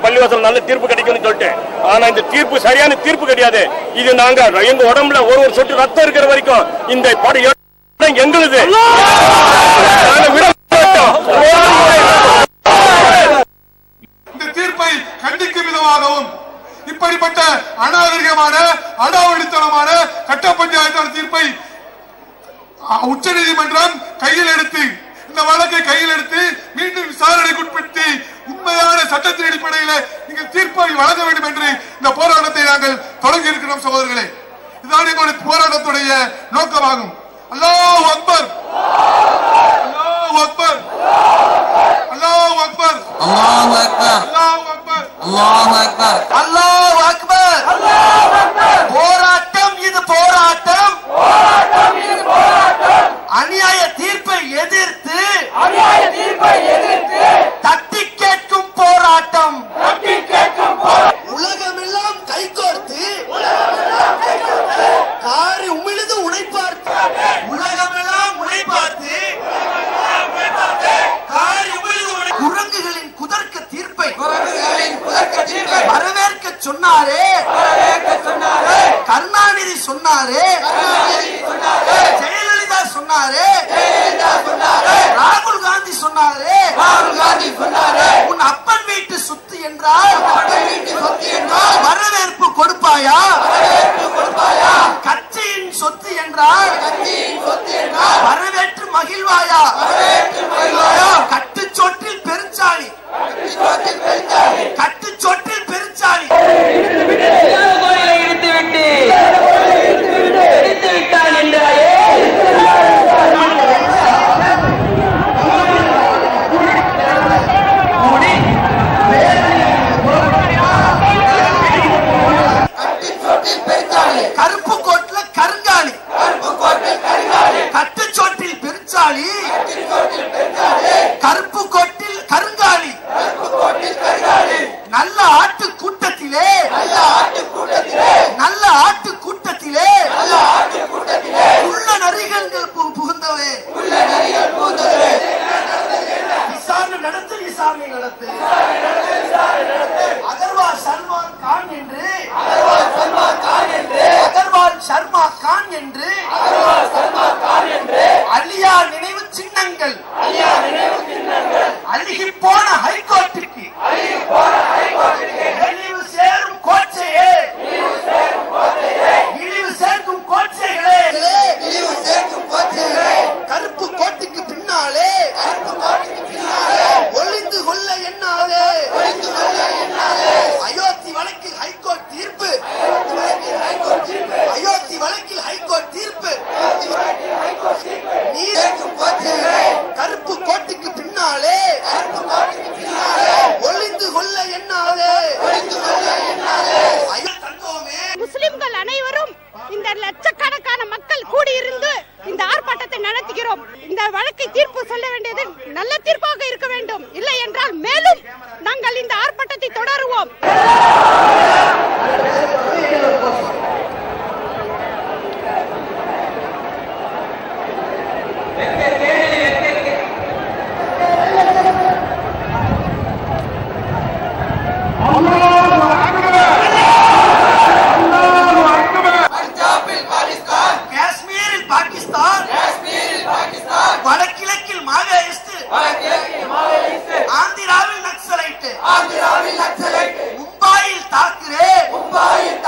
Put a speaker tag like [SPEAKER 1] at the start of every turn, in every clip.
[SPEAKER 1] பள்ளிவாசல் நல்ல தீர்ப்பு கிடைக்கும்னு சொல்லிட்டு, ஆனா இந்த தீர்ப்பு சரியான தீர்ப்பு கிடையாது. இது நாங்க எங்க உடம்புல ஒரு சொட்டு ரத்தம் இருக்கிற வரைக்கும் இந்த படம் எங்களுது.
[SPEAKER 2] இந்த தீர்ப்பை கண்டிக்கும் விதமாகவும் இப்படிப்பட்ட அநாகரிகமான அடாவடித்தனமான கட்ட பஞ்சாயத்து தீர்ப்பை உச்ச நீதிமன்றம் கையில் எடுத்து இந்த வழக்கை கையில் எடுத்து மீண்டும் விசாரணைக்குட்படுத்தி உண்மையான சட்டத்தின் அடிப்படையில் நீங்கள் தீர்ப்பை வழங்க வேண்டும் என்று இந்த போராட்டத்தை நாங்கள் தொடங்கி இருக்கிறோம் சகோதரர்களே. இதுதான் எங்களுடைய போராட்டத்துடைய நோக்கமாகும். அல்லாஹ் அக்பர், அல்லாஹ் அக்பர், அல்லாஹ் அக்பர்,
[SPEAKER 3] அல்லாஹ் அக்பர்,
[SPEAKER 2] அல்லாஹ் அக்பர்,
[SPEAKER 3] அல்லாஹ் அக்பர், அல்லாஹ் அக்பர், அல்லாஹ் அக்பர். போராட்டம் இது போராட்டம், போராட்டம் இது போராட்டம். அநியாய தீர்ப்பை எதிர்த்து, அநியாய தீர்ப்பை எதிர்த்து தட்டி கேட்கும் போராட்டம், தட்டி கேட்கும் போராட்டம். உலகமெல்லாம் கைகோர்த்து, உலகமெல்லாம் கைகோர்த்து காரி உமிழுது உழைப்பார்த்து, உலகமெல்லாம் உழைப்பார்த்து காரி உமிழுது உழை. குரங்குகளின் குதர்க்க தீர்ப்பை, குரங்குகளின் குதர்க்க தீர்ப்பை வரவேற்க சொன்னாரே, வரவேற்க சொன்னாரே. கருணாநிதி சொன்னாரே, கருணாநிதி சொன்னாரே. ஜெயலலிதா சொன்னாரே, ஜெயலலிதா சொன்னாரே. ராகுல் காந்தி சொன்னாரே, ராகுல் காந்தி சொன்னாரே. உன் அப்பன் வீட்டு சொத்து என்றால், அப்பன் வீட்டு சொத்து என்றால் வரவேற்பு கொடுப்பாயா, வரவேற்பு கொடுப்பாயா. கட்சியின் சொத்து என்றால், கட்சியின் சொத்து என்றால் வரவேற்று மகிழ்வாயா, வரவேற்று மகிழ்வாயா. கட்டுச்சோற்றில் பெருச்சாளி, கட்டுச்சோற்றில் பெருச்சாளி, கட்டுச்சோற்றில் பெருச்சாளி. கருப்பு கோட்ல கருங்காலி, கருப்பு கோட்டில் கருங்காலி. கட்டுச்சோட்டில் பெருச்சாளி, கருப்பு கோட்டில் கருங்காலி, கருப்பு கோட்டில் கருங்காலி. நல்ல ஆட்டு கூட்டத்திலே, நல்ல ஆட்டு கூட்டத்திலே, நல்ல ஆட்டு கூட்டத்திலே, நல்ல ஆட்டு கூட்டத்திலே உள்ள நரிகள் புகுந்தவே, உள்ள நரிகள் புகுந்தவே. விசாரணை நடத்து, விசாரணை நடத்து, அகர்வால் சல்மான் கான் என்று, அகர்வால் சல்மான் கான் என்று, அகர்வால் சர்மா கான் என்று, அகர்வால் சர்மா கான் என்று அலியா நினைவு சின்னங்கள், அலியா நினைவு சின்னங்கள் அழுகி போன ஹைகோர்ட்டுக்கு, அழுகி போன ஹைகோர்ட்டுக்கு இழிவு சேரும் கோட்சையே, இழிவு சேரும் கோட்சையே, இழிவு சேர்க்கும் கோட்சைகளே, இழிவு சேர்க்கும் கோட்சைகளே. கருப்பு கோட்டுக்கு பின்னாலே, கருப்பு கோட்டுக்கு பின்னாலே ஒளிந்து கொள்ள எண்ணாதே, ஒளிந்து கொள்ள எண்ணாதே. அயோத்தி வழக்கில் ஹைகோர்ட் தீர்ப்பு, அயோத்தி வழக்கில் ஹைகோர்ட் தீர்ப்பு, அயோத்தி வழக்கில் ஹைகோர்ட் தீர்ப்பு, அயோத்தி வழக்கில் ஹைகோர்ட் தீர்ப்பு. நீ சேர்க்கும் கோட்சைகளே. கருப்பு கோட்டுக்கு பின்னாலே, கருப்பு கோட்டுக்கு பின்னாலே ஒளிந்து கொள்ள எண்ணாதே, ஒளிந்து கொள்ள எண்ணாதே.
[SPEAKER 4] முஸ்லிம்கள் அனைவரும் இந்த லட்சக்கணக்கான மக்கள் கூடியிருந்து இந்த ஆர்ப்பாட்டத்தை நடத்துகிறோம். இந்த வழக்கை தீர்ப்பு சொல்ல வேண்டியது நல்ல தீர்ப்பாக இருக்க வேண்டும். இல்லை என்றால் மேலும் நாங்கள் இந்த ஆர்ப்பாட்டத்தை தொடருவோம். காஷ்மீரில் பாகிஸ்தான், காஷ்மீரில் பாகிஸ்தான். வடகிழக்கில் மாவோயிஸ்ட், வடகிழக்கில் மாவோயிஸ்ட். ஆந்திராவில் நக்சலைட், ஆந்திராவில் நக்சலைட். மும்பாயில் தாக்கரே, மும்பாயில்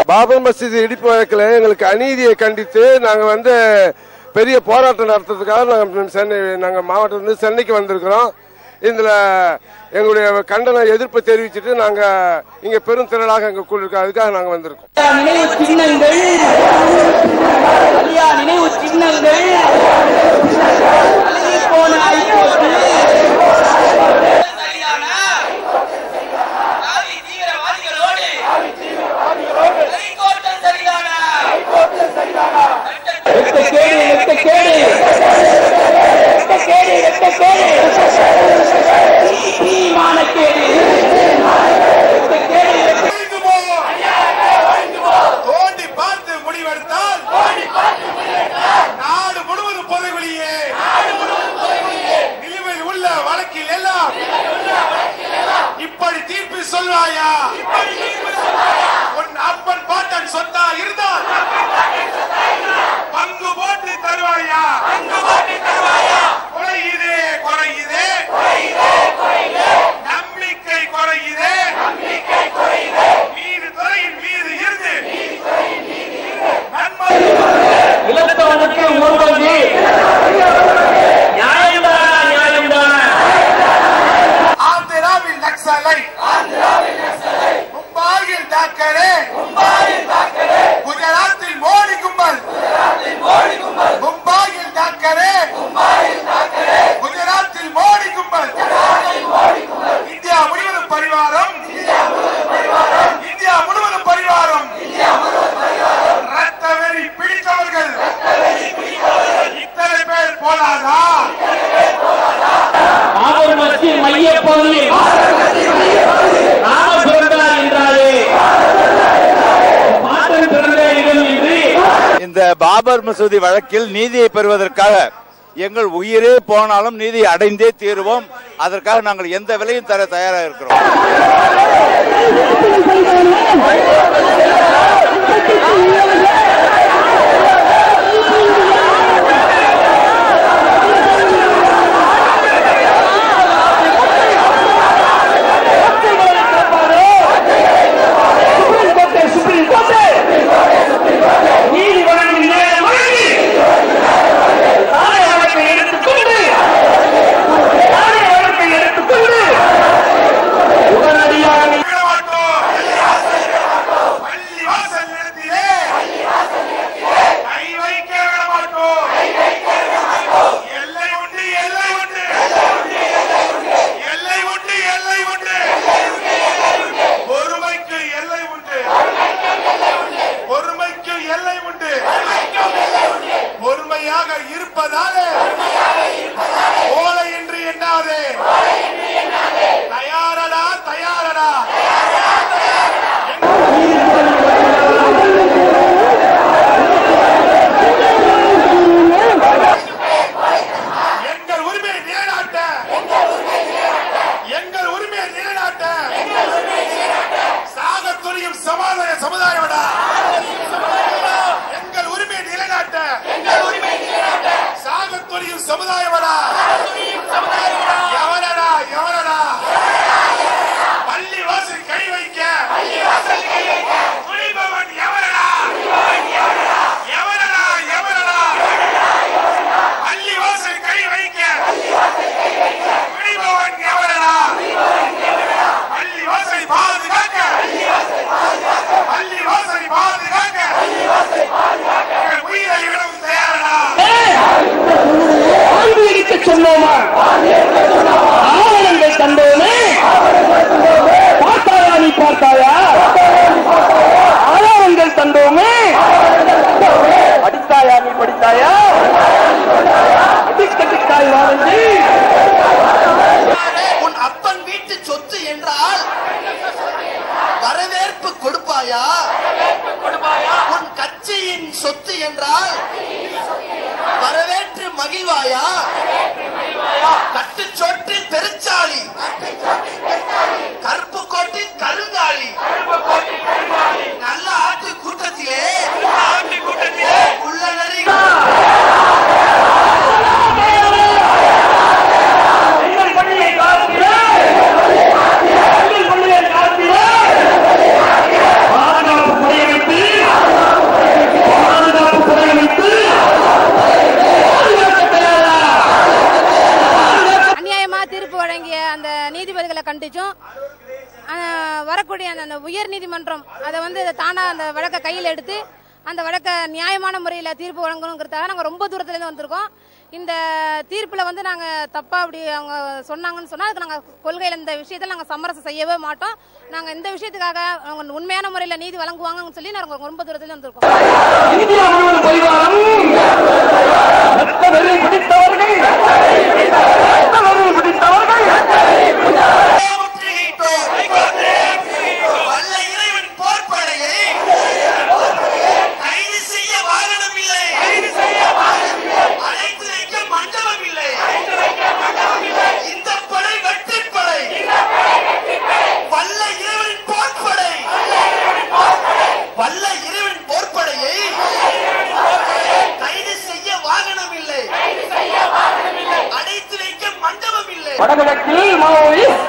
[SPEAKER 5] பாபர் மசீது இடிப்பு வழக்கில் எங்களுக்கு அநீதியை கண்டித்து நாங்கள் பெரிய போராட்டம் நடத்துறதுக்காக நாங்கள் மாவட்டத்திலிருந்து சென்னைக்கு வந்திருக்கிறோம். இதில் எங்களுடைய கண்டன எதிர்ப்பு தெரிவிச்சுட்டு நாங்கள் இங்கே பெரும் திரளாக எங்கள் குழு இருக்கோம். அதுக்காக நாங்கள் வந்திருக்கோம்.
[SPEAKER 3] நினைவு சின்னங்கள்
[SPEAKER 2] தோண்டி பார்த்து முடிவெடுத்தால் நாடு முழுவதும் பொதுவெளியே நிலுவையில் உள்ள வழக்கில் எல்லாம் இப்படி தீர்ப்பு சொல்வாயா? உன் அப்பன் பாட்டன் சொத்தா இருந்தால் பங்கு போட்டு தருவாயா? குறையுதே குறையுதே நம்பிக்கை குறையுதே மீது துறையின் மீது இருந்து
[SPEAKER 3] இலத்தவனுக்கு முன்பு
[SPEAKER 2] ஆந்திராவில் நக்சலை மும்பாயில் தாக்கரே குஜராத்தில் மோடி கும்பல் மும்பாயில் தாக்கரே குஜராத்தில் மோடி கும்பல் இந்தியா முழுவதும் பரிவாரம் இந்தியா முழுவதும் பரிவாரம் ரத்த வெறி பிடித்தவர்கள் இத்தனை பேர் போலாதா?
[SPEAKER 3] பாபர் மசீது மையப்பகுதியில் ராம பிறந்தார் என்றாலே பாட்டன் பிறந்த இடம் என்று
[SPEAKER 6] இந்த பாபர் மசூதி வழக்கில் நீதியை பெறுவதற்காக எங்கள் உயிரே போனாலும் நீதி அடைந்தே தீருவோம். அதற்காக நாங்கள் எந்த விலையும் தர தயாராக இருக்கிறோம்.
[SPEAKER 2] இருப்பதாலே ஓலை என்று எண்ணாதே. தயாரடா தயாரடா. எங்கள் உரிமையை நிலைநாட்ட சாக துணியும் சமுதாயமடா. எங்கள் உரிமையை நிலைநாட்ட சாக துணியும் சமுதாயமடா. எவனடா எவனடா பள்ளி வாசல் கை வைக்க துணிபவன் எவனடா எவனடா எவனடா பள்ளி வாசல் கை வைக்க துணிபவன் எவனடா பள்ளி வாசலை பாதுகாக்க பள்ளி வாசலை பாதுகாக்க உயிரை விடவும் தயாரடா.
[SPEAKER 7] சொன்னோமா ஆவணங்கள் தந்தோமே பார்த்தாயா நீ பார்த்தாயா ஆவணங்கள் தந்தோமே படித்தாயா நீ படித்தாயா அடிக்கட்டிக்காய் வாழ்ந்து
[SPEAKER 3] உன் அப்பன் வீட்டு சொத்து என்றால் வரவேற்பு கொடுப்பாயா? உன் கட்சியின் சொத்து என்றால் வரவேற்று மகிழ்வாயா? கட்டுச்சோற்றில் பெருச்சாளி, கருப்பு கோட்டில் கருங்காலி, நல்ல ஆட்டு கூட்டத்திலே உள்ள
[SPEAKER 4] நீதிபதிகளை கண்டிச்சும் வரக்கூடிய அந்த உயர் நீதிமன்றம் அதை வந்து தானா அந்த வழக்கை கையில் எடுத்து அந்த வழக்கை நியாயமான முறையில் தீர்ப்பு வழங்கணுங்கிறதுக்காக நாங்கள் ரொம்ப தூரத்துலேருந்து வந்திருக்கோம். இந்த தீர்ப்பில் வந்து நாங்கள் தப்பாக அப்படி அவங்க சொன்னாங்கன்னு சொன்னால் அதுக்கு நாங்கள் கொள்கையில் இந்த விஷயத்தில் நாங்கள் சமரசம் செய்யவே மாட்டோம். நாங்கள் இந்த விஷயத்துக்காக அவங்க உண்மையான முறையில் நீதி வழங்குவாங்கன்னு சொல்லி நாங்கள் ரொம்ப தூரத்துலேருந்து வந்திருக்கோம்.
[SPEAKER 7] வடகிழக்கில் மாவோயிஸ்ட்,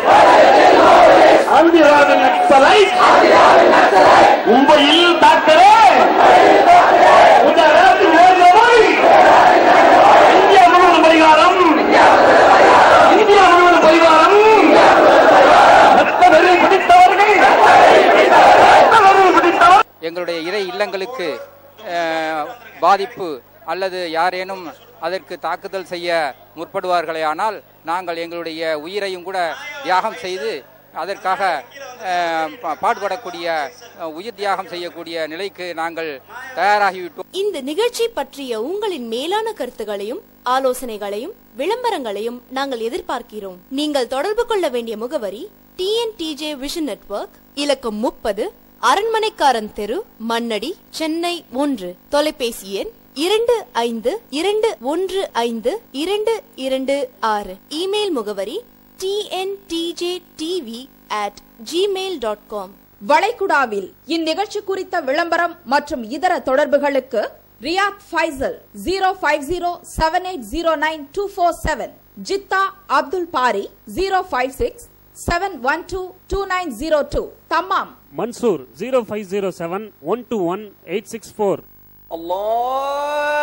[SPEAKER 7] ஆந்திராவில் நக்சலைட், மும்பையில் தாக்கரே, குஜராத்தில் மோடி, இந்தியா முழுவதும் பரிகாரம், இந்தியா முழுவதும் பரிகாரம். ரத்தவெறி பிடித்தவர்கள், ரத்தவெறி பிடித்தவர்.
[SPEAKER 8] எங்களுடைய இறை இல்லங்களுக்கு பாதிப்பு அல்லது யாரேனும் அதற்கு தாக்குதல் செய்ய முற்படுவார்களேயானால் நாங்கள் எங்களுடைய உயிரையும் கூட தியாகம் செய்து அதற்காக பாடுபடக்கூடிய உயிர் தியாகம் செய்யக்கூடிய நிலைக்கு நாங்கள் தயாராகிவிட்டோம்.
[SPEAKER 9] இந்த நிகழ்ச்சி பற்றிய உங்களின் மேலான கருத்துகளையும் ஆலோசனைகளையும் விளம்பரங்களையும் நாங்கள் எதிர்பார்க்கிறோம். நீங்கள் தொடர்பு கொள்ள வேண்டிய முகவரி TNTJ விஷன் நெட்வொர்க், இலக்கம் 30, அரண்மனைக்காரன் தெரு, மண்ணடி, சென்னை 1. தொலைபேசி எண் 25215226. இமெயில் முகவரி tntjtv@gmail.com.
[SPEAKER 10] வளைகுடாவில் இந்நிகழ்ச்சி குறித்த விளம்பரம் மற்றும் இதர தொடர்புகளுக்கு Riyadh Faisal 05078092447, Jeddah Abdul Bari 05671222902, Dammam
[SPEAKER 11] Mansoor 0507121864.
[SPEAKER 7] Allah